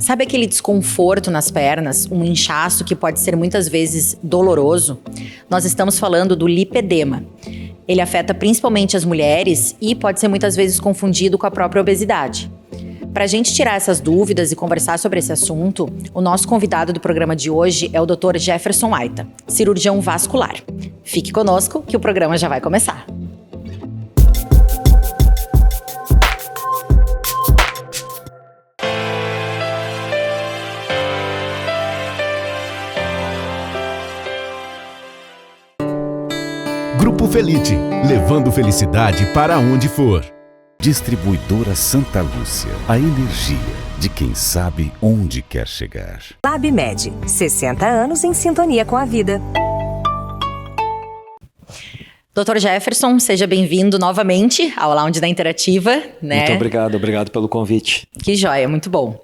Sabe aquele desconforto nas pernas, um inchaço que pode ser muitas vezes doloroso? Nós estamos falando do lipedema. Ele afeta principalmente as mulheres e pode ser muitas vezes confundido com a própria obesidade. Para a gente tirar essas dúvidas e conversar sobre esse assunto, o nosso convidado do programa de hoje é o Dr. Jefferson Aita, cirurgião vascular. Fique conosco que o programa já vai começar. Grupo Felite, levando felicidade para onde for. Distribuidora Santa Lúcia, a energia de quem sabe onde quer chegar. LabMed, 60 anos em sintonia com a vida. Dr. Jefferson, seja bem-vindo novamente ao Lounge da Interativa, né? Muito obrigado pelo convite. Que joia, muito bom.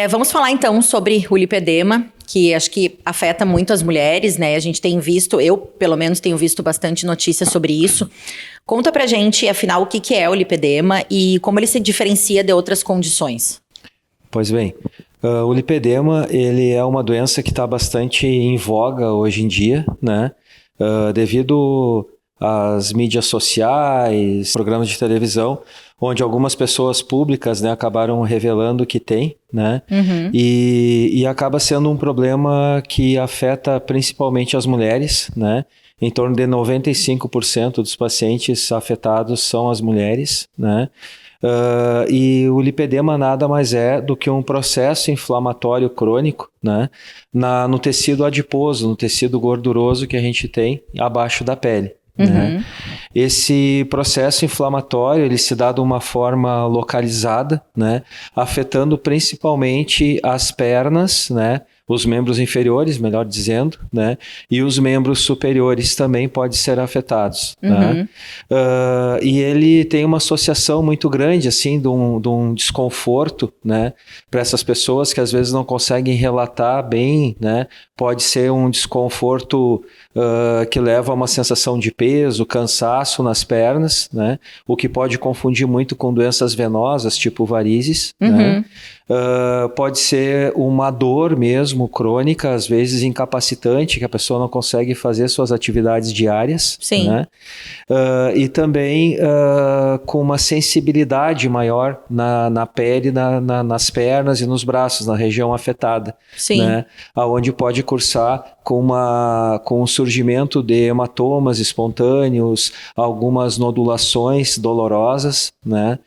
Vamos falar então sobre o lipedema, que acho que afeta muito as mulheres, né? A gente tem visto, eu pelo menos tenho visto bastante notícias sobre isso. Conta pra gente, afinal, o que é o lipedema e como ele se diferencia de outras condições. Pois bem, o lipedema, ele é uma doença que está bastante em voga hoje em dia, né? Devido às mídias sociais, programas de televisão, onde algumas pessoas públicas, né, acabaram revelando que tem, né? Uhum. E acaba sendo um problema que afeta principalmente as mulheres, né? Em torno de 95% dos pacientes afetados são as mulheres, né? E o lipedema nada mais é do que um processo inflamatório crônico, né? No tecido adiposo, no tecido gorduroso que a gente tem abaixo da pele. Uhum. Né? Esse processo inflamatório ele se dá de uma forma localizada, né? Afetando principalmente as pernas, né? Os membros inferiores, melhor dizendo, né? E os membros superiores também podem ser afetados. Uhum. Né? E ele tem uma associação muito grande, assim, de um desconforto, né? Para essas pessoas que às vezes não conseguem relatar bem, né? Pode ser um desconforto que leva a uma sensação de peso, cansaço nas pernas, né? O que pode confundir muito com doenças venosas, tipo varizes, uhum. Né? Pode ser uma dor mesmo, crônica, às vezes incapacitante, que a pessoa não consegue fazer suas atividades diárias. Sim. Né? E também com uma sensibilidade maior na pele, nas pernas e nos braços, na região afetada. Sim. Né? Onde pode cursar com o surgimento de hematomas espontâneos, algumas nodulações dolorosas, né?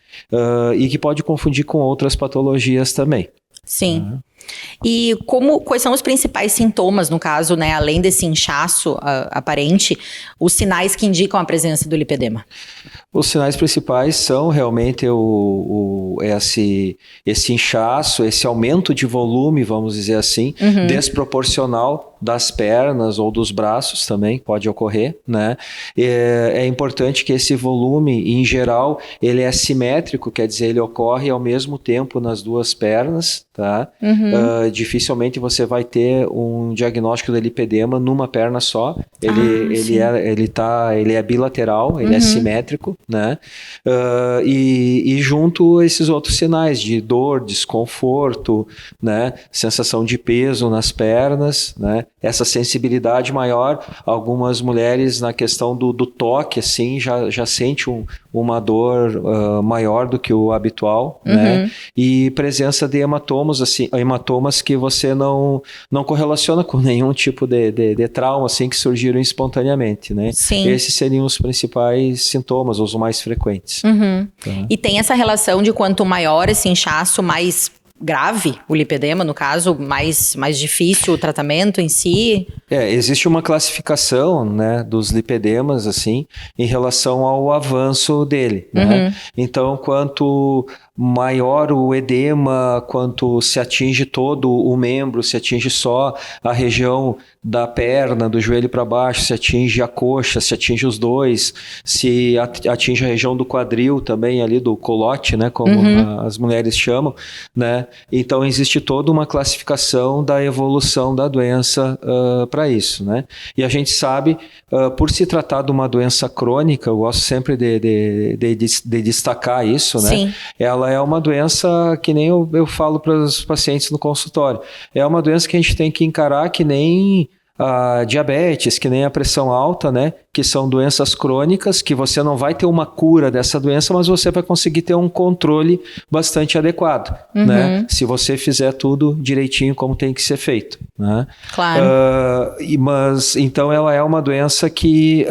E que pode confundir com outras patologias também. Sim. Uhum. E quais são os principais sintomas, no caso, né, além desse inchaço aparente, os sinais que indicam a presença do lipedema? Os sinais principais são realmente esse inchaço, esse aumento de volume, vamos dizer assim, uhum. Desproporcional das pernas ou dos braços também pode ocorrer, né? É importante que esse volume, em geral, ele é simétrico, quer dizer, ele ocorre ao mesmo tempo nas duas pernas, tá? Uhum. Dificilmente você vai ter um diagnóstico de lipedema numa perna só. Ele é bilateral, ele uhum. É simétrico, né? E junto esses outros sinais de dor, desconforto, né? Sensação de peso nas pernas, né? Essa sensibilidade maior, algumas mulheres na questão do toque, assim, já sente uma dor maior do que o habitual, uhum. Né? E presença de hematomas, assim, hematomas que você não correlaciona com nenhum tipo de trauma, assim, que surgiram espontaneamente, né? Sim. Esses seriam os principais sintomas, os mais frequentes. Uhum. Tá. E tem essa relação de quanto maior esse inchaço, mais grave o lipedema, no caso, mais difícil o tratamento em si? Existe uma classificação, né, dos lipedemas, assim, em relação ao avanço dele, né? Uhum. Então, quanto maior o edema, quanto se atinge todo o membro, se atinge só a região da perna, do joelho para baixo, se atinge a coxa, se atinge os dois, se atinge a região do quadril também, ali do colote, né, como uhum. As mulheres chamam, né? Então existe toda uma classificação da evolução da doença para isso, né? E a gente sabe, por se tratar de uma doença crônica, eu gosto sempre de destacar isso, né? Sim. Ela ela é uma doença que nem eu falo para os pacientes no consultório. É uma doença que a gente tem que encarar que nem a diabetes, que nem a pressão alta, né? Que são doenças crônicas, que você não vai ter uma cura dessa doença, mas você vai conseguir ter um controle bastante adequado, né? Se você fizer tudo direitinho como tem que ser feito, né? Claro. Mas então ela é uma doença que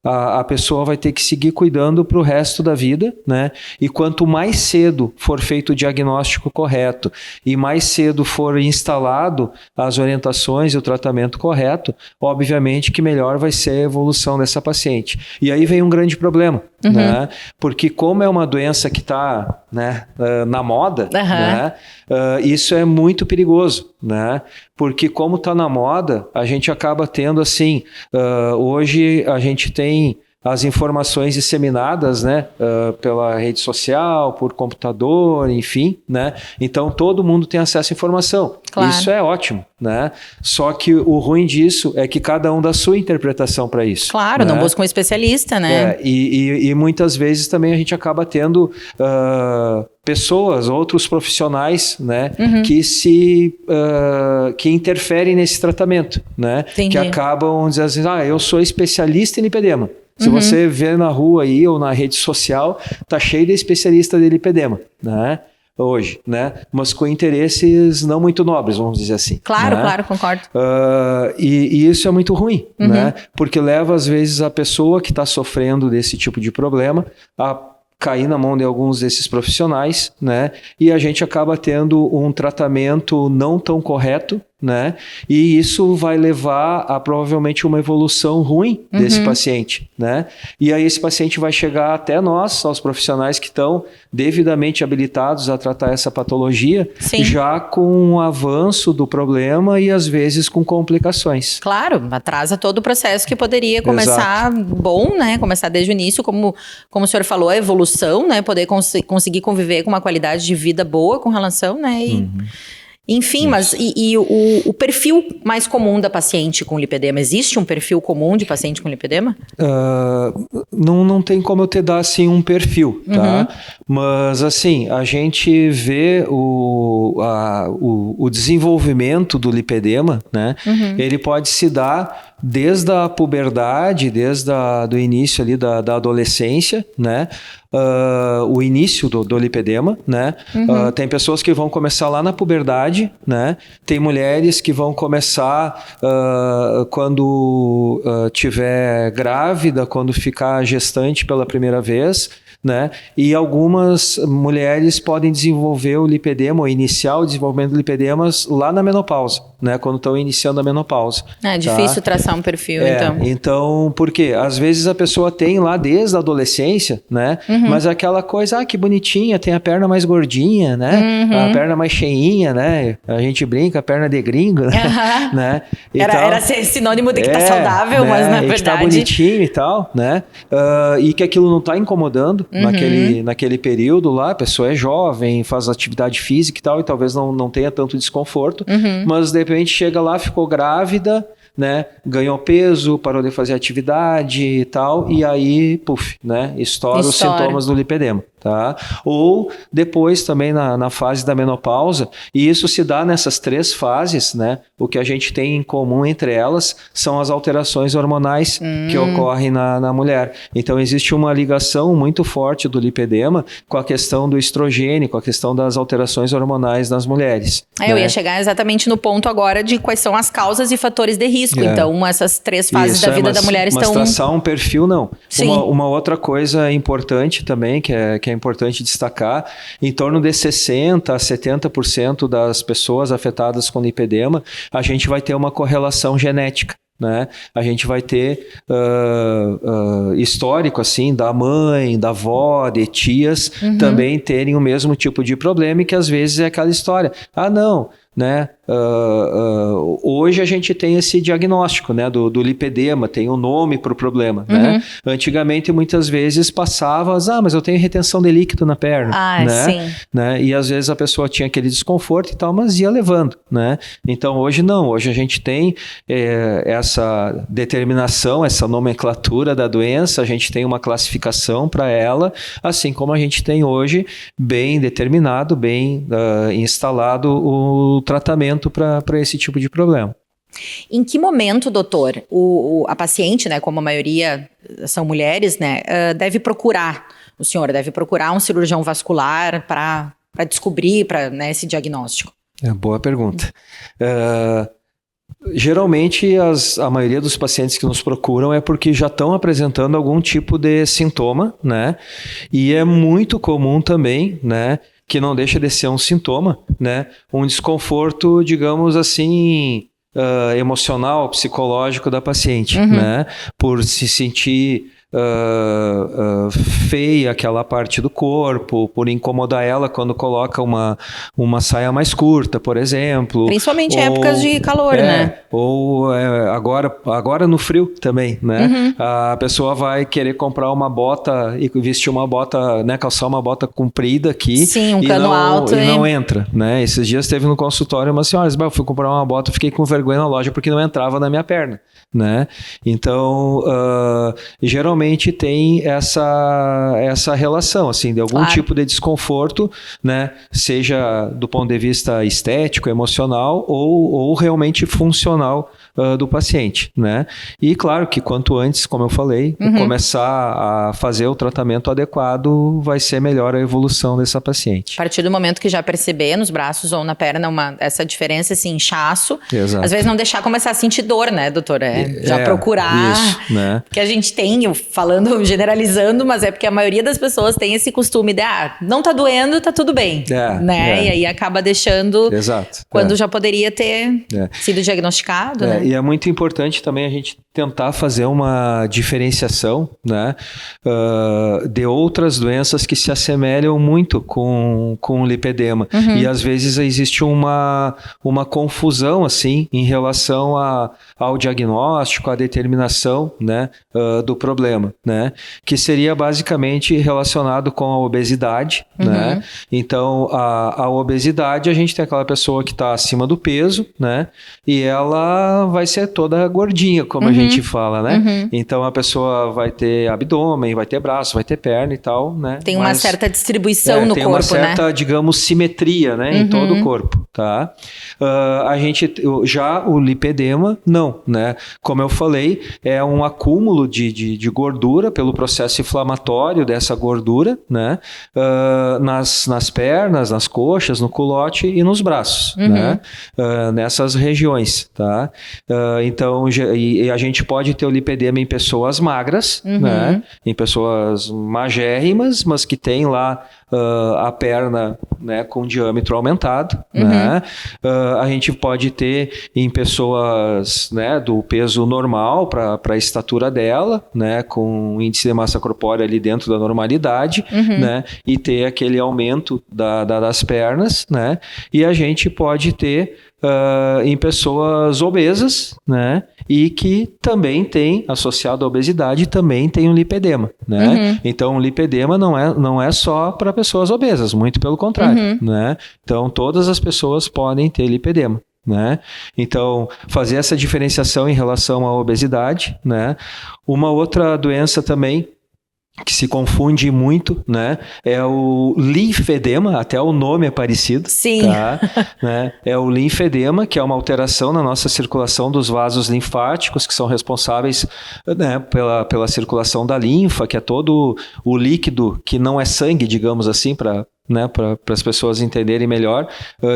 a pessoa vai ter que seguir cuidando para o resto da vida, né? E quanto mais cedo for feito o diagnóstico correto e mais cedo for instalado as orientações e o tratamento correto, obviamente que melhor vai ser a evolução dessa paciente. E aí vem um grande problema, né? Porque como é uma doença que está, né, na moda, né? Isso é muito perigoso, né? Porque como está na moda, a gente acaba tendo assim, hoje a gente tem as informações disseminadas, né, pela rede social, por computador, enfim, né? Então todo mundo tem acesso à informação. Claro. Isso é ótimo, né? Só que o ruim disso é que cada um dá sua interpretação para isso. Claro, né? Não busca um especialista, né? E muitas vezes também a gente acaba tendo pessoas, outros profissionais, né, que interferem nesse tratamento, né? Entendi. Que acabam dizendo assim, eu sou especialista em lipedema. Se você vê na rua aí ou na rede social, tá cheio de especialista de lipedema, né? Hoje, né? Mas com interesses não muito nobres, vamos dizer assim. Claro, né? Claro, concordo. E isso é muito ruim, né? Porque leva às vezes a pessoa que está sofrendo desse tipo de problema a cair na mão de alguns desses profissionais, né? E a gente acaba tendo um tratamento não tão correto, né? E isso vai levar a provavelmente uma evolução ruim desse paciente, né? E aí esse paciente vai chegar até nós, aos profissionais que estão devidamente habilitados a tratar essa patologia, já com o avanço do problema e às vezes com complicações. Claro, atrasa todo o processo que poderia começar bom, né? Começar desde o início, como o senhor falou, a evolução, né? Poder conseguir conviver com uma qualidade de vida boa com relação, né? Enfim, isso. Mas o perfil mais comum da paciente com lipedema, existe um perfil comum de paciente com lipedema? Não tem como eu te dar assim um perfil, tá? Mas assim, a gente vê o desenvolvimento do lipedema, né? Ele pode se dar desde a puberdade, desde do início ali da adolescência, né? O início do lipedema, né? Tem pessoas que vão começar lá na puberdade, né? Tem mulheres que vão começar quando tiver grávida, quando ficar gestante pela primeira vez, né? E algumas mulheres podem desenvolver o lipedema, ou iniciar o desenvolvimento do lipedemas lá na menopausa, né? Quando estão iniciando a menopausa. É difícil traçar um perfil, então. Então, por quê? Às vezes a pessoa tem lá desde a adolescência, né? Mas aquela coisa, que bonitinha, tem a perna mais gordinha, né? A perna mais cheinha, né? A gente brinca, a perna de gringo, né? Então, era sinônimo de que tá saudável, né? Mas na verdade... que tá bonitinho e tal, né? E que aquilo não tá incomodando naquele período lá, a pessoa é jovem, faz atividade física e tal, e talvez não tenha tanto desconforto, mas de repente chega lá, ficou grávida, né? Ganhou peso, parou de fazer atividade e tal, e aí, né? Estoura os sintomas do lipedema. Tá? Ou depois também na fase da menopausa, e isso se dá nessas 3 fases, né? O que a gente tem em comum entre elas são as alterações hormonais que ocorrem na mulher. Então existe uma ligação muito forte do lipedema com a questão do estrogênio, com a questão das alterações hormonais nas mulheres. Eu ia chegar exatamente no ponto agora de quais são as causas e fatores de risco. Então essas 3 fases da vida da mulher estão... Mas traçar um perfil, não. Uma outra coisa importante também, que é importante destacar, em torno de 60% a 70% das pessoas afetadas com lipedema, a gente vai ter uma correlação genética. Né? A gente vai ter histórico assim da mãe, da avó, de tias também terem o mesmo tipo de problema, e que às vezes é aquela história, né? Hoje a gente tem esse diagnóstico, né, do lipedema, tem um nome para o problema, né? Antigamente muitas vezes passava, mas eu tenho retenção de líquido na perna, né? Sim. Né? E às vezes a pessoa tinha aquele desconforto e tal, mas ia levando, né? Então hoje não, hoje a gente tem essa determinação, essa nomenclatura da doença, a gente tem uma classificação para ela, assim como a gente tem hoje bem determinado, bem instalado o tratamento para esse tipo de problema. Em que momento, doutor, a paciente, né, como a maioria são mulheres, né, o senhor deve procurar um cirurgião vascular para descobrir, né, esse diagnóstico? Boa pergunta. Geralmente, a maioria dos pacientes que nos procuram é porque já estão apresentando algum tipo de sintoma, né? E é muito comum também, né, que não deixa de ser um sintoma, né? Um desconforto, digamos assim, emocional, psicológico da paciente, né? Por se sentir feia aquela parte do corpo, por incomodar ela quando coloca uma saia mais curta, por exemplo. Principalmente em épocas de calor, né? Ou agora no frio também, né? A pessoa vai querer comprar uma bota e vestir uma bota, né? Calçar uma bota comprida aqui. Sim, um cano alto. E não entra, né? Esses dias teve no consultório uma senhora, eu fui comprar uma bota, fiquei com vergonha na loja porque não entrava na minha perna, né? Então, geralmente tem essa relação, assim, de algum tipo de desconforto, né? Seja do ponto de vista estético, emocional ou realmente funcional do paciente, né? E claro que quanto antes, como eu falei, começar a fazer o tratamento adequado, vai ser melhor a evolução dessa paciente. A partir do momento que já perceber nos braços ou na perna essa diferença, esse inchaço, Exato. Às vezes não deixar começar a sentir dor, né, doutora? Já procurar, isso, né? que a gente tem, falando, generalizando, mas é porque a maioria das pessoas tem esse costume de, não tá doendo, tá tudo bem, né? E aí acaba deixando, Exato. quando já poderia ter sido diagnosticado, né? E é muito importante também a gente tentar fazer uma diferenciação, né, de outras doenças que se assemelham muito com o lipedema. E às vezes existe uma confusão, assim, em relação ao diagnóstico, à determinação, né, do problema, né, que seria basicamente relacionado com a obesidade, né. Então, a obesidade, a gente tem aquela pessoa que está acima do peso, né, e ela vai ser toda gordinha, como a gente fala, né? Então a pessoa vai ter abdômen, vai ter braço, vai ter perna e tal, né? Tem uma certa distribuição no corpo, né? Tem uma certa, digamos, simetria, né? Em todo o corpo, tá? Já o lipedema, não, né? Como eu falei, é um acúmulo de gordura pelo processo inflamatório dessa gordura, né? Nas pernas, nas coxas, no culote e nos braços, né? Nessas regiões, tá? Então, a gente pode ter o lipedema em pessoas magras, né? Em pessoas magérrimas, mas que tem lá a perna, né, com diâmetro aumentado, né? A gente pode ter em pessoas, né, do peso normal para a estatura dela, né, com índice de massa corpórea ali dentro da normalidade, né? E ter aquele aumento das pernas, né? E a gente pode ter em pessoas obesas, né? E que também tem, associado à obesidade, também tem um lipedema, né? Então, o lipedema não é só para pessoas obesas, muito pelo contrário, né? Então, todas as pessoas podem ter lipedema, né? Então, fazer essa diferenciação em relação à obesidade, né? Uma outra doença também que se confunde muito, né? É o linfedema, até o nome é parecido. Sim. Tá? Né? É o linfedema, que é uma alteração na nossa circulação dos vasos linfáticos, que são responsáveis, né, pela circulação da linfa, que é todo o líquido que não é sangue, digamos assim, para as pessoas entenderem melhor,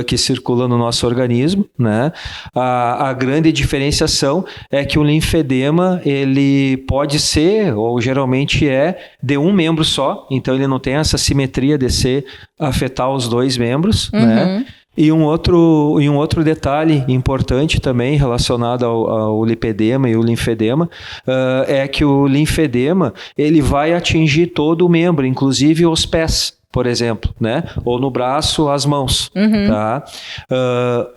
que circula no nosso organismo, né? A grande diferenciação é que o linfedema, ele pode ser, ou geralmente é, de um membro só, então ele não tem essa simetria de afetar os dois membros, né? E um outro detalhe importante também relacionado ao lipedema e o linfedema é que o linfedema, ele vai atingir todo o membro, inclusive os pés. por exemplo, né? Ou no braço, as mãos, tá?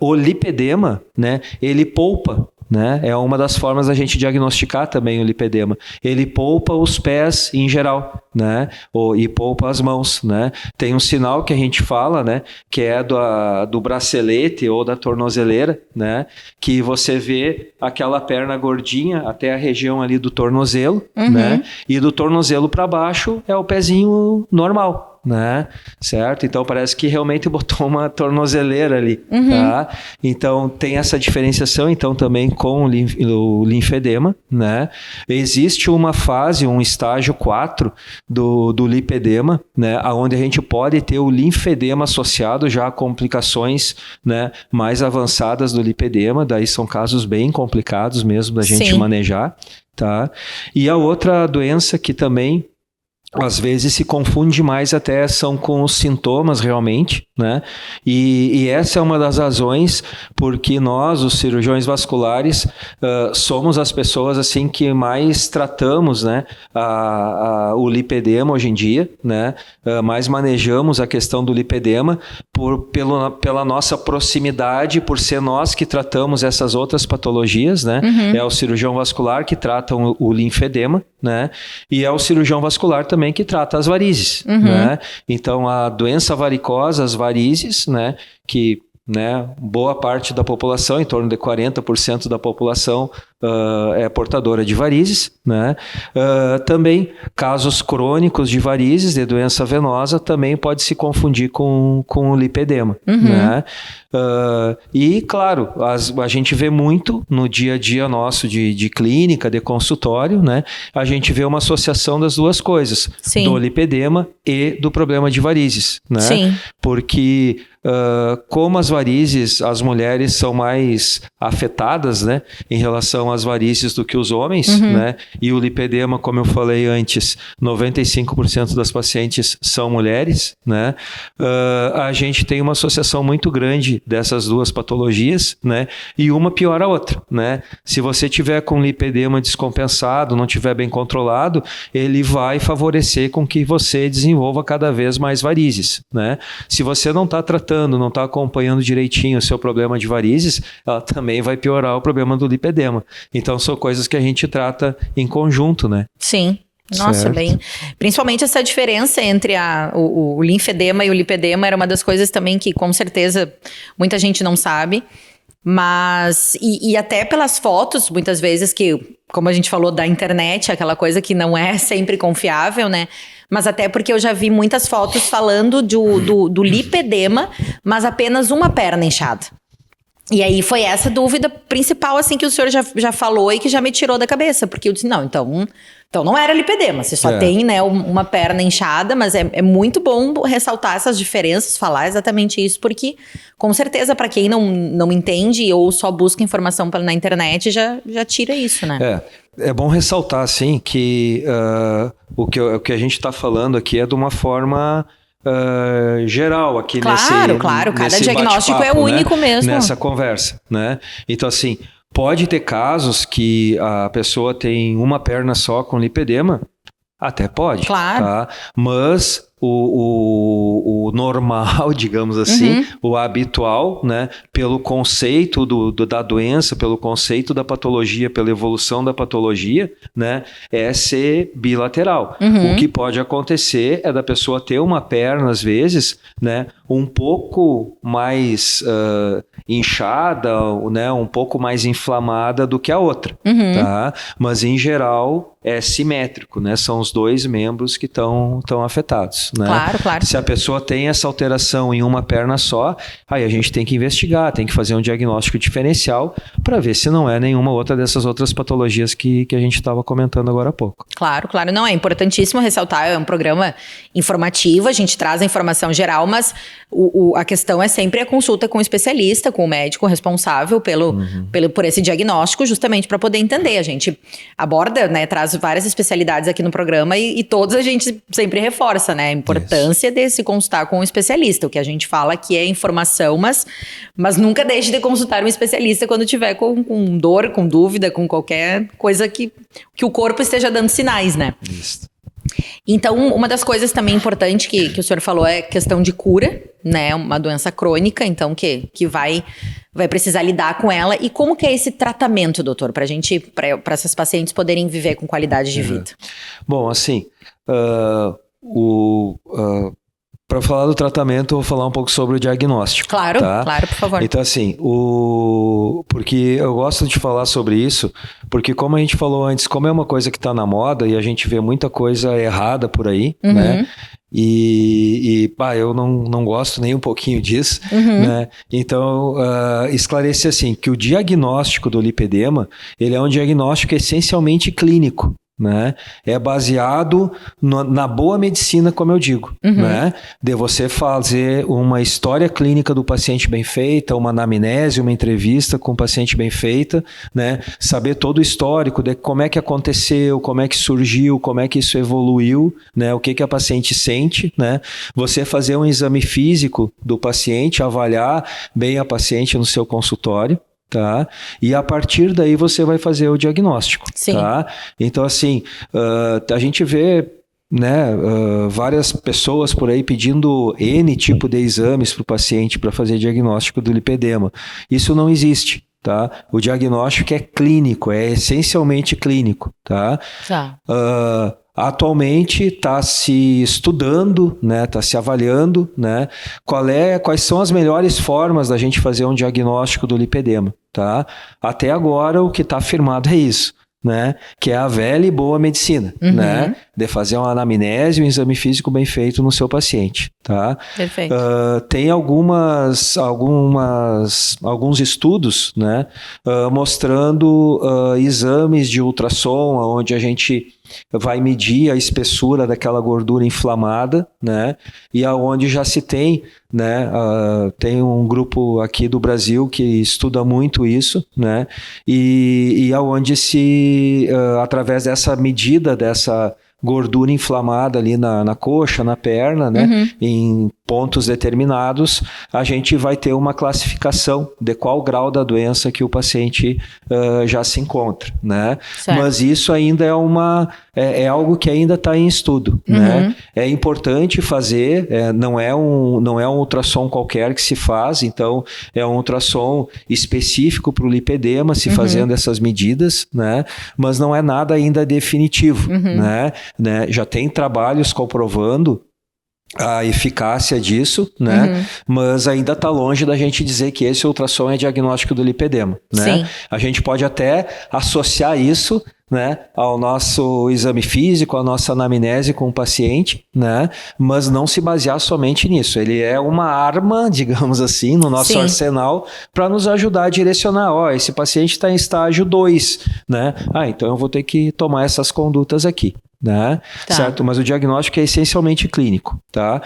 O lipedema, né? Ele poupa, né? É uma das formas da gente diagnosticar também o lipedema. Ele poupa os pés em geral, né? E poupa as mãos, né? Tem um sinal que a gente fala, né? Que é do bracelete ou da tornozeleira, né? Que você vê aquela perna gordinha até a região ali do tornozelo, né? E do tornozelo para baixo é o pezinho normal, né? Certo? Então parece que realmente botou uma tornozeleira ali, tá? Então tem essa diferenciação então também com o linfedema, né? Existe uma fase, um estágio 4 do lipedema, né? Onde a gente pode ter o linfedema associado já a complicações, né? Mais avançadas do lipedema, daí são casos bem complicados mesmo da gente manejar, tá? E a outra doença que também às vezes se confunde mais até são com os sintomas realmente, né? E essa é uma das razões porque nós, os cirurgiões vasculares, somos as pessoas assim que mais tratamos, né? O lipedema hoje em dia, né? Mais manejamos a questão do lipedema pela nossa proximidade, por ser nós que tratamos essas outras patologias, né? É o cirurgião vascular que trata o linfedema, né? E é o cirurgião vascular também que trata as varizes, né? Então a doença varicosa, as varizes, né? Que, né, boa parte da população, em torno de 40% da população é portadora de varizes, né? Também casos crônicos de varizes, de doença venosa, também pode se confundir com o lipedema, né? E claro, a gente vê muito no dia a dia nosso de clínica, de consultório, né? A gente vê uma associação das duas coisas, do lipedema e do problema de varizes, né? Sim. Porque como as varizes, as mulheres são mais afetadas, né, em relação às varizes do que os homens, né? E o lipedema, como eu falei antes, 95% das pacientes são mulheres, né? A gente tem uma associação muito grande dessas duas patologias, né? E uma piora a outra, né? Se você tiver com lipedema descompensado, não tiver bem controlado, ele vai favorecer com que você desenvolva cada vez mais varizes, né? Se você não está tratando, não está acompanhando direitinho o seu problema de varizes, ela também vai piorar o problema do lipedema. Então são coisas que a gente trata em conjunto, né? Sim. Nossa, bem. Principalmente essa diferença entre o linfedema e o lipedema era uma das coisas também que, com certeza, muita gente não sabe. Mas, e até pelas fotos, muitas vezes, que, como a gente falou da internet, aquela coisa que não é sempre confiável, né? Mas até porque eu já vi muitas fotos falando do lipedema, mas apenas uma perna inchada. E aí foi essa dúvida principal, assim, que o senhor já falou e que já me tirou da cabeça. Porque eu disse, não, então não era lipedema. Você só tem, né, uma perna inchada, mas é muito bom ressaltar essas diferenças, falar exatamente isso. Porque, com certeza, para quem não entende ou só busca informação na internet, já tira isso, né? É bom ressaltar, assim, que o que a gente está falando aqui é de uma forma... geral aqui claro, cada diagnóstico é único, né? Mesmo. Nessa conversa, né? Então, assim, pode ter casos que a pessoa tem uma perna só com lipedema, até pode, claro. Tá? Mas o normal, digamos assim, o habitual, né, pelo conceito da doença, pelo conceito da patologia, pela evolução da patologia, né, é ser bilateral. O que pode acontecer é da pessoa ter uma perna, às vezes, né, um pouco mais inchada, né, um pouco mais inflamada do que a outra, tá? Mas, em geral, é simétrico, né? São os dois membros que estão afetados, né? Claro. Se a pessoa tem essa alteração em uma perna só, aí a gente tem que investigar, tem que fazer um diagnóstico diferencial para ver se não é nenhuma outra dessas outras patologias que a gente estava comentando agora há pouco. Claro. Não, é importantíssimo ressaltar, é um programa informativo, a gente traz a informação geral, mas a questão é sempre a consulta com o especialista, com o médico responsável por esse diagnóstico, justamente para poder entender. A gente aborda, né, traz várias especialidades aqui no programa e todos a gente sempre reforça, né, a importância de se consultar com um especialista. O que a gente fala aqui é informação, mas nunca deixe de consultar um especialista quando tiver com dor, com dúvida, com qualquer coisa que o corpo esteja dando sinais, né? Isso. Então, uma das coisas também importante que o senhor falou é questão de cura, né? Uma doença crônica, então, que vai precisar lidar com ela. E como que é esse tratamento, doutor? Para essas pacientes poderem viver com qualidade de vida. Bom, assim, para falar do tratamento, eu vou falar um pouco sobre o diagnóstico. Claro, tá? Claro, por favor. Então, assim, porque eu gosto de falar sobre isso, porque como a gente falou antes, como é uma coisa que está na moda e a gente vê muita coisa errada por aí, né? Eu não gosto nem um pouquinho disso, né? Então, esclarecer assim, que o diagnóstico do lipedema, ele é um diagnóstico essencialmente clínico. Né? É baseado na boa medicina, como eu digo, né? De você fazer uma história clínica do paciente bem feita, uma anamnese, uma entrevista com o paciente bem feita, né? Saber todo o histórico de como é que aconteceu, como é que surgiu, como é que isso evoluiu, né? O que a paciente sente, né? Você fazer um exame físico do paciente, avaliar bem a paciente no seu consultório. Tá? E a partir daí você vai fazer o diagnóstico. Sim. Tá? Então, assim, a gente vê, né, várias pessoas por aí pedindo N tipo de exames para o paciente para fazer diagnóstico do lipedema. Isso não existe. Tá? O diagnóstico é clínico, é essencialmente clínico. Tá? Atualmente está se estudando, né, está se avaliando, né, quais são as melhores formas da gente fazer um diagnóstico do lipedema. Tá? Até agora o que está afirmado é isso, né, que é a velha e boa medicina, né, de fazer uma anamnese e um exame físico bem feito no seu paciente. Tá? Perfeito. Tem alguns estudos, né, mostrando exames de ultrassom, onde a gente vai medir a espessura daquela gordura inflamada, né? E aonde já se tem, né? Tem um grupo aqui do Brasil que estuda muito isso, né? E aonde através dessa medida dessa gordura inflamada ali na coxa, na perna, né? Em pontos determinados, a gente vai ter uma classificação de qual grau da doença que o paciente já se encontra, né? Certo. Mas isso ainda é algo que ainda está em estudo, né? É importante fazer, não é um ultrassom qualquer que se faz, então é um ultrassom específico para o lipedema, se fazendo essas medidas, né? Mas não é nada ainda definitivo, né? Já tem trabalhos comprovando a eficácia disso, né? Mas ainda está longe da gente dizer que esse ultrassom é diagnóstico do lipedema, né? Sim. A gente pode até associar isso, né, ao nosso exame físico, à nossa anamnese com o paciente, né? Mas não se basear somente nisso. Ele é uma arma, digamos assim, no nosso arsenal para nos ajudar a direcionar. Esse paciente está em estágio 2, né? Então eu vou ter que tomar essas condutas aqui. Né? Tá. Certo? Mas o diagnóstico é essencialmente clínico, tá?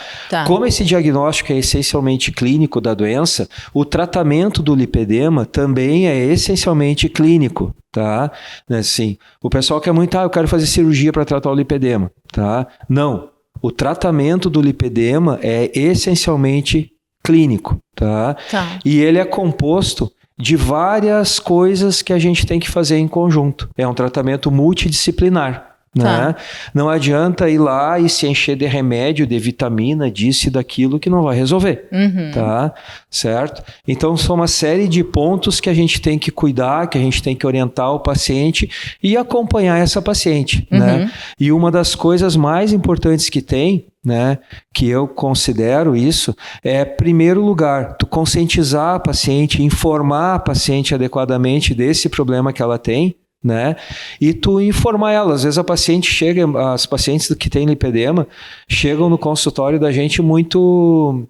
Como esse diagnóstico é essencialmente clínico da doença, o tratamento do lipedema também é essencialmente clínico, tá? Assim, o pessoal quer muito, eu quero fazer cirurgia para tratar o lipedema, tá? Não, o tratamento do lipedema é essencialmente clínico, tá? E ele é composto de várias coisas que a gente tem que fazer em conjunto. É um tratamento multidisciplinar. Né? Não adianta ir lá e se encher de remédio, de vitamina, disso e daquilo que não vai resolver, tá? Certo? Então são uma série de pontos que a gente tem que cuidar, que a gente tem que orientar o paciente e acompanhar essa paciente, né? E uma das coisas mais importantes que tem, né, que eu considero isso, é, primeiro lugar, tu conscientizar a paciente, informar a paciente adequadamente desse problema que ela tem, né? E tu informar ela. Às vezes as pacientes que têm lipedema chegam no consultório da gente muito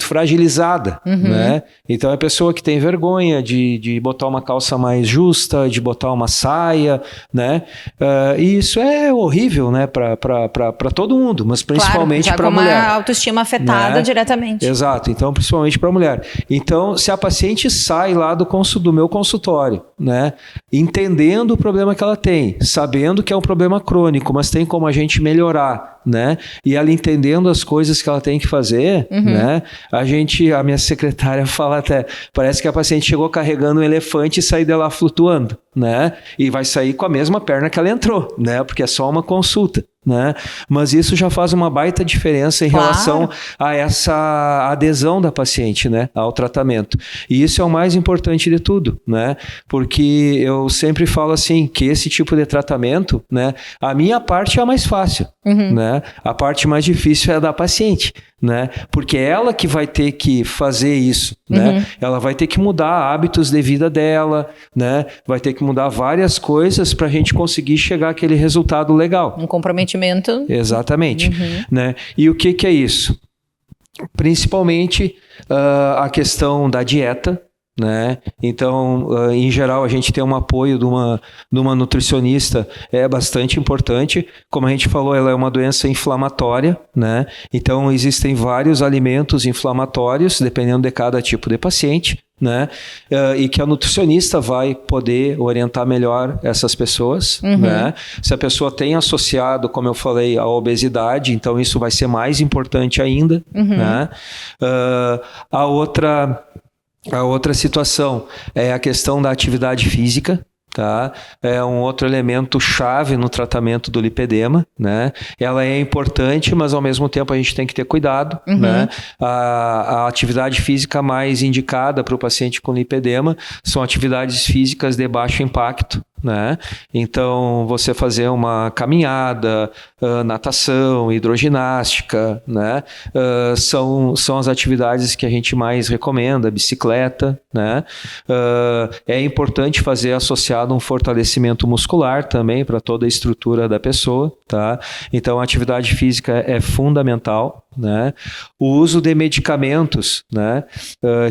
fragilizada, né? Então é a pessoa que tem vergonha de botar uma calça mais justa, de botar uma saia, né? E isso é horrível, né? Para todo mundo, mas principalmente para a mulher. Com uma autoestima afetada, né? Diretamente. Exato, então principalmente para a mulher. Então, se a paciente sai lá do meu consultório, né? Entendendo o problema que ela tem, sabendo que é um problema crônico, mas tem como a gente melhorar, né? E ela entendendo as coisas que ela tem que fazer, né? A minha secretária fala até, parece que a paciente chegou carregando um elefante e saiu de lá flutuando, né? E vai sair com a mesma perna que ela entrou, né? Porque é só uma consulta, né? Mas isso já faz uma baita diferença em relação a essa adesão da paciente, né? Ao tratamento. E isso é o mais importante de tudo, né? Porque eu sempre falo assim, que esse tipo de tratamento, né? A minha parte é a mais fácil, né? A parte mais difícil é a da paciente, né? Porque é ela que vai ter que fazer isso, né? Ela vai ter que mudar hábitos de vida dela, né? Vai ter que mudar várias coisas para a gente conseguir chegar àquele resultado legal. Um comprometimento. Exatamente, né? E o que é isso? Principalmente a questão da dieta, né? Então, em geral, a gente ter um apoio de uma nutricionista é bastante importante. Como a gente falou, ela é uma doença inflamatória, né? Então, existem vários alimentos inflamatórios, dependendo de cada tipo de paciente, né? E que a nutricionista vai poder orientar melhor essas pessoas, né? Se a pessoa tem associado, como eu falei, a obesidade, então isso vai ser mais importante ainda, né? A outra situação é a questão da atividade física, tá? É um outro elemento chave no tratamento do lipedema, né? Ela é importante, mas ao mesmo tempo a gente tem que ter cuidado, né? A atividade física mais indicada para o paciente com lipedema são atividades físicas de baixo impacto, né? Então, você fazer uma caminhada, natação, hidroginástica, né? São as atividades que a gente mais recomenda, bicicleta, né? É importante fazer associado um fortalecimento muscular também para toda a estrutura da pessoa, tá? Então, a atividade física é fundamental, né? O uso de medicamentos, né?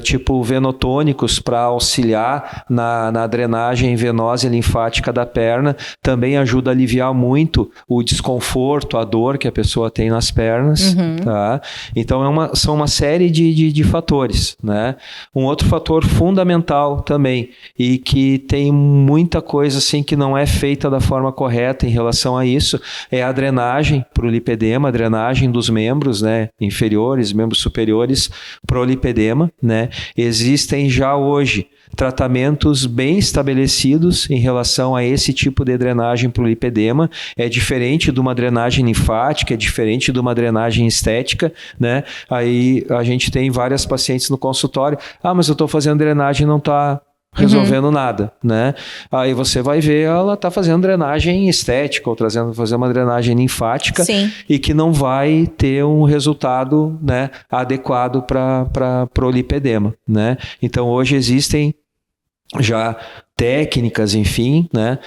Tipo venotônicos para auxiliar na drenagem venosa e linfática da perna, também ajuda a aliviar muito o desconforto, a dor que a pessoa tem nas pernas, tá? Então são uma série de fatores, né? Um outro fator fundamental também, e que tem muita coisa assim que não é feita da forma correta em relação a isso, é a drenagem para o lipedema, a drenagem dos membros, né? Inferiores, membros superiores pro lipedema, né? Existem já hoje tratamentos bem estabelecidos em relação a esse tipo de drenagem para o lipedema. É diferente de uma drenagem linfática, é diferente de uma drenagem estética, né? Aí a gente tem várias pacientes no consultório, mas eu estou fazendo drenagem e não está resolvendo nada, né? Aí você vai ver, ela tá fazendo drenagem estética ou fazer uma drenagem linfática. Sim. E que não vai ter um resultado, né, adequado para o lipedema, né? Então hoje existem já técnicas, enfim, né,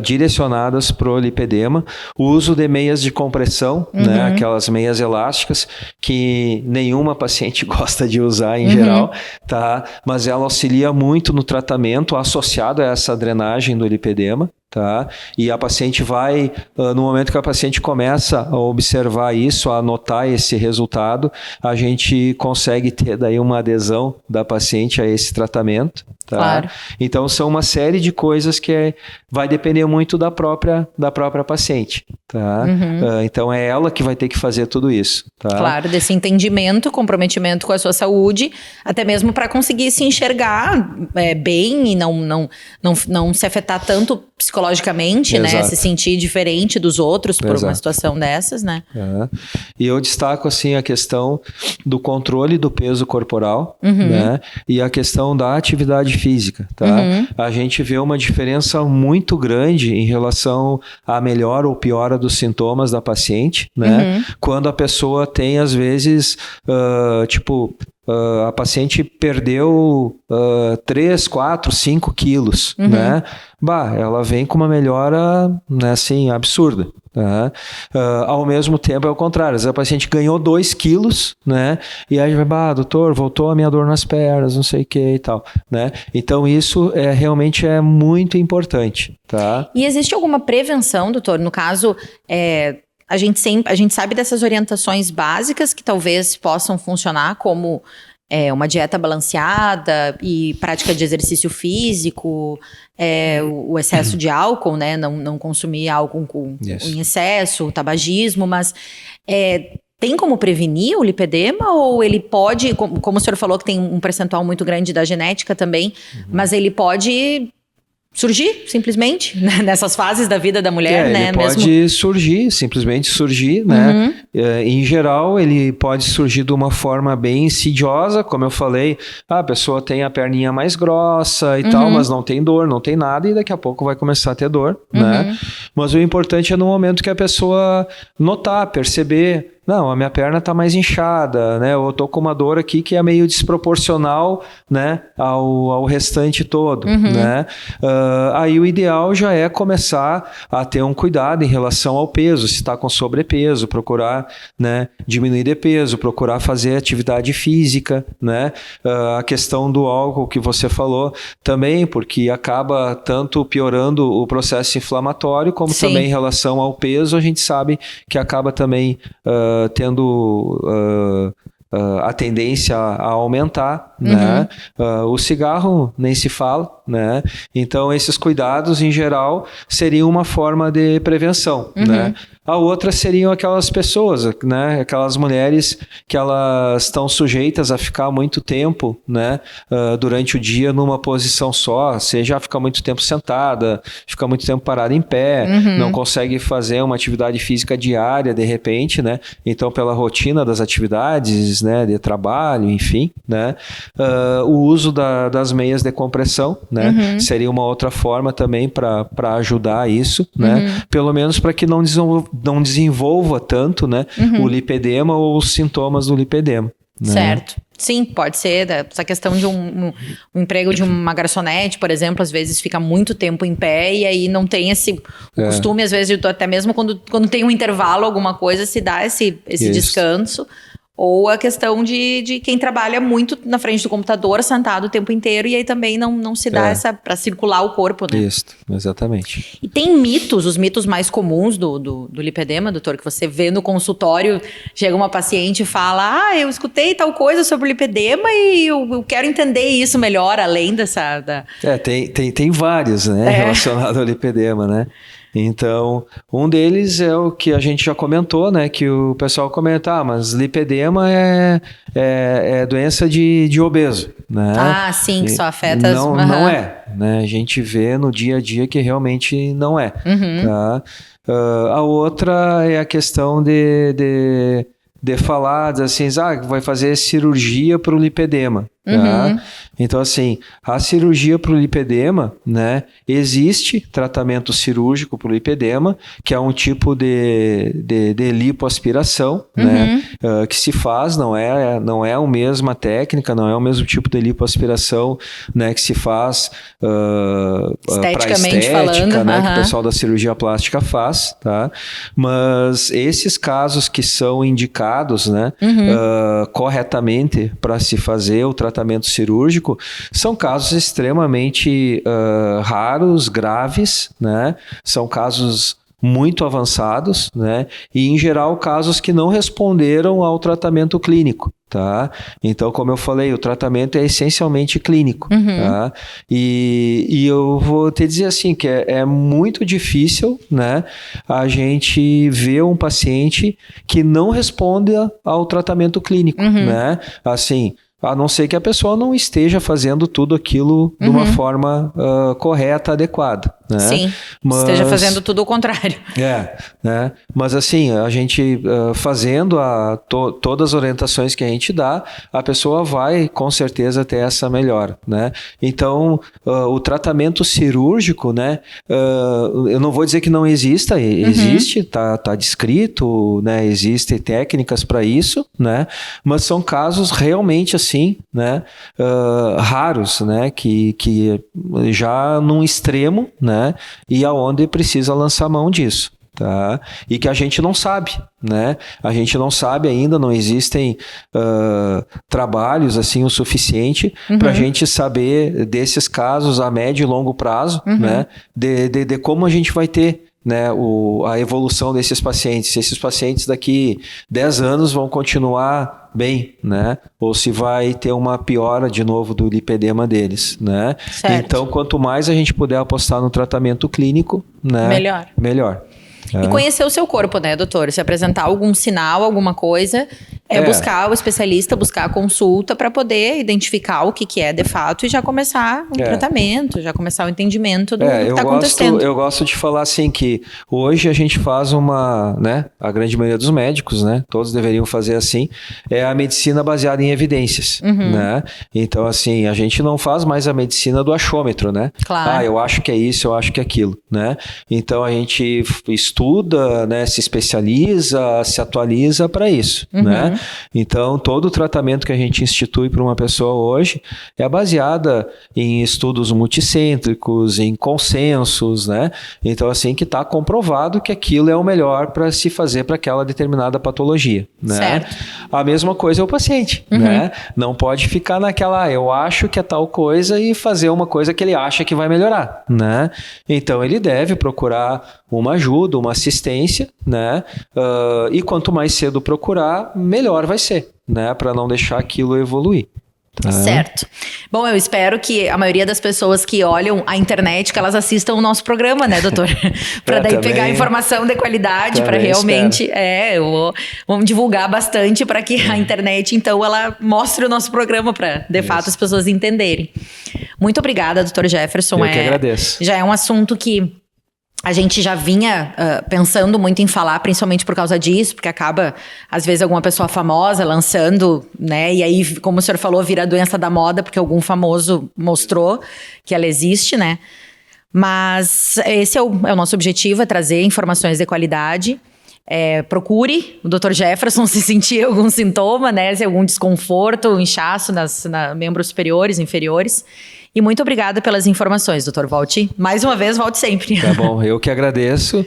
direcionadas para o lipedema. O uso de meias de compressão, né, aquelas meias elásticas que nenhuma paciente gosta de usar em geral, tá? Mas ela auxilia muito no tratamento associado a essa drenagem do lipedema, tá? E a paciente vai, no momento que a paciente começa a observar isso, a notar esse resultado, a gente consegue ter daí uma adesão da paciente a esse tratamento, tá? Claro. Então são uma série de coisas que vai depender muito da própria paciente, tá? Então é ela que vai ter que fazer tudo isso, tá? Claro, desse entendimento, comprometimento com a sua saúde, até mesmo para conseguir se enxergar bem e não se afetar tanto psicologicamente, né? Se sentir diferente dos outros por uma situação dessas, né? E eu destaco assim a questão do controle do peso corporal, né? E a questão da atividade física, tá? A gente vê uma diferença muito grande em relação à melhora ou piora dos sintomas da paciente, né? Quando a pessoa tem, às vezes, a paciente perdeu 3, 4, 5 quilos, né? Ela vem com uma melhora, né, assim, absurda. Tá? Ao mesmo tempo é o contrário, às vezes a paciente ganhou 2 quilos, né? E aí vai, doutor, voltou a minha dor nas pernas, não sei o que e tal, né? Então isso realmente é muito importante, tá? E existe alguma prevenção, doutor? No caso, a gente sabe dessas orientações básicas que talvez possam funcionar como uma dieta balanceada e prática de exercício físico, o excesso de álcool, né? Não consumir álcool em excesso, o tabagismo, mas tem como prevenir o lipedema ou ele pode, como o senhor falou que tem um percentual muito grande da genética também, mas ele pode surgir, simplesmente, nessas fases da vida da mulher, né? Ele pode surgir, simplesmente surgir, né? Em geral, ele pode surgir de uma forma bem insidiosa, como eu falei, a pessoa tem a perninha mais grossa e tal, mas não tem dor, não tem nada, e daqui a pouco vai começar a ter dor, né? Mas o importante é no momento que a pessoa notar, perceber, não, a minha perna tá mais inchada, né? Eu tô com uma dor aqui que é meio desproporcional, né? Ao restante todo, né? Aí o ideal já é começar a ter um cuidado em relação ao peso. Se está com sobrepeso, procurar, né, diminuir de peso, procurar fazer atividade física, né? A questão do álcool que você falou também, porque acaba tanto piorando o processo inflamatório, como Sim. também em relação ao peso, a gente sabe que acaba também tendo a tendência a aumentar, né? O cigarro nem se fala, né? Então esses cuidados em geral seriam uma forma de prevenção, né? A outra seriam aquelas pessoas, né? Aquelas mulheres que elas estão sujeitas a ficar muito tempo, né? Durante o dia numa posição só, seja ficar muito tempo sentada, ficar muito tempo parada em pé, não consegue fazer uma atividade física diária de repente, né? Então pela rotina das atividades, né? De trabalho, enfim, né? O uso das meias de compressão, né? Seria uma outra forma também para ajudar isso, né? Pelo menos para que não desenvolva tanto, né? O lipedema ou os sintomas do lipedema. Né? Certo. Sim, pode ser. Essa questão de um emprego de uma garçonete, por exemplo, às vezes fica muito tempo em pé e aí não tem esse costume, às vezes, até mesmo quando tem um intervalo, alguma coisa, se dá esse descanso. Ou a questão de quem trabalha muito na frente do computador, sentado o tempo inteiro, e aí também não se dá essa para circular o corpo, né? Isso, exatamente. E tem mitos, os mitos mais comuns do lipedema, doutor, que você vê no consultório, chega uma paciente e fala, eu escutei tal coisa sobre o lipedema e eu quero entender isso melhor, além dessa... Tem vários, né, relacionados ao lipedema, né? Então, um deles é o que a gente já comentou, né? Que o pessoal comenta, mas lipedema é doença de obeso, né? Ah, sim, que só afeta... Não é, né? A gente vê no dia a dia que realmente não é, tá? A outra é a questão de falar, assim, vai fazer cirurgia para o lipedema. Tá? Então, assim, a cirurgia para o lipedema, né? Existe tratamento cirúrgico para o lipedema, que é um tipo de lipoaspiração, né? Que se faz, não é a mesma técnica, não é o mesmo tipo de lipoaspiração, né? Que se faz para estética, falando, né? Que o pessoal da cirurgia plástica faz, tá? Mas esses casos que são indicados, né? Corretamente para se fazer o tratamento cirúrgico, são casos extremamente raros, graves, né? São casos muito avançados, né? E, em geral, casos que não responderam ao tratamento clínico, tá? Então, como eu falei, o tratamento é essencialmente clínico, tá? E eu vou te dizer assim, que é muito difícil, né? A gente ver um paciente que não responda ao tratamento clínico, né? Assim... A não ser que a pessoa não esteja fazendo tudo aquilo de uma forma correta, adequada. Né? Sim, esteja fazendo tudo o contrário. Né? Mas assim, a gente fazendo todas as orientações que a gente dá, a pessoa vai com certeza ter essa melhora. Né? Então, o tratamento cirúrgico, né? Eu não vou dizer que não exista, existe, tá descrito, né? Existem técnicas para isso, né? Mas são casos realmente assim, né? Raros, né? Que já num extremo, né? E aonde precisa lançar mão disso, tá? E que a gente não sabe, né? A gente não sabe ainda, não existem trabalhos assim o suficiente para a gente saber desses casos a médio e longo prazo, né? De como a gente vai ter, né, a evolução desses pacientes, se esses pacientes daqui 10 anos vão continuar bem, né, ou se vai ter uma piora de novo do lipedema deles, né. Certo. Então, quanto mais a gente puder apostar no tratamento clínico, né, melhor. E conhecer o seu corpo, né, doutor? Se apresentar algum sinal, alguma coisa, É buscar o especialista, buscar a consulta para poder identificar o que é de fato e já começar o tratamento, já começar o entendimento do que está acontecendo. Eu gosto de falar assim que hoje a gente faz a grande maioria dos médicos, né? Todos deveriam fazer assim, é a medicina baseada em evidências, né? Então, assim, a gente não faz mais a medicina do achômetro, né? Claro. Eu acho que é isso, eu acho que é aquilo, né? Então, a gente estuda, né? Se especializa, se atualiza para isso, né? Então, todo o tratamento que a gente institui para uma pessoa hoje é baseada em estudos multicêntricos, em consensos, né? Então, assim, que está comprovado que aquilo é o melhor para se fazer para aquela determinada patologia, né? Certo. A mesma coisa é o paciente, né? Não pode ficar naquela, eu acho que é tal coisa e fazer uma coisa que ele acha que vai melhorar, né? Então, ele deve procurar uma ajuda, uma assistência, né? E quanto mais cedo procurar, melhor vai ser, né? Para não deixar aquilo evoluir. Tá? Certo. Bom, eu espero que a maioria das pessoas que olham a internet, que elas assistam o nosso programa, né, doutor? Para daí também, pegar informação de qualidade, para realmente... vamos divulgar bastante para que a internet, então, ela mostre o nosso programa para, de fato, as pessoas entenderem. Muito obrigada, doutor Jefferson. Eu que agradeço. Já é um assunto que a gente já vinha pensando muito em falar, principalmente por causa disso, porque acaba, às vezes, alguma pessoa famosa lançando, né? E aí, como o senhor falou, vira a doença da moda, porque algum famoso mostrou que ela existe, né? Mas esse é o nosso objetivo, é trazer informações de qualidade. Procure o Dr. Jefferson se sentir algum sintoma, né? Se algum desconforto, inchaço nas membros superiores, inferiores. E muito obrigada pelas informações, doutor. Volte. Mais uma vez, volte sempre. Tá bom, eu que agradeço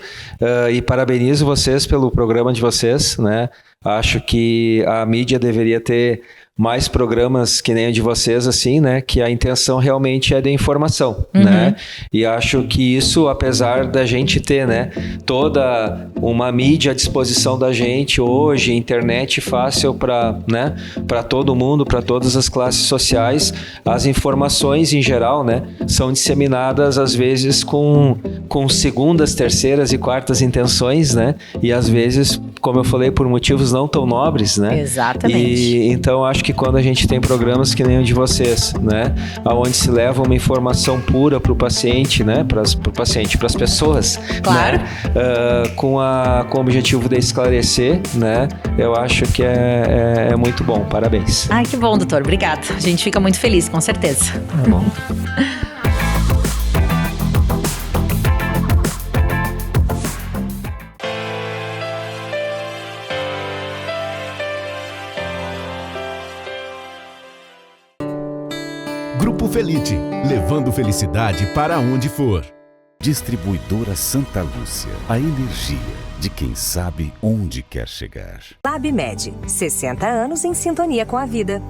e parabenizo vocês pelo programa de vocês, né? Acho que a mídia deveria ter mais programas que nem o de vocês, assim, né? Que a intenção realmente é de informação, né? E acho que isso, apesar da gente ter, né? Toda uma mídia à disposição da gente hoje, internet fácil para, né? Para todo mundo, para todas as classes sociais, as informações em geral, né? São disseminadas às vezes com segundas, terceiras e quartas intenções, né? E às vezes, como eu falei, por motivos não tão nobres, né? Exatamente. E então acho que quando a gente tem programas que nem o de vocês, né, onde se leva uma informação pura para o paciente, né, para as pessoas, claro, né, com o objetivo de esclarecer, né, eu acho que é muito bom. Parabéns. Ai, que bom, doutor. Obrigada. A gente fica muito feliz, com certeza. Tá bom. Grupo Felite, levando felicidade para onde for. Distribuidora Santa Lúcia, a energia de quem sabe onde quer chegar. LabMed, 60 anos em sintonia com a vida.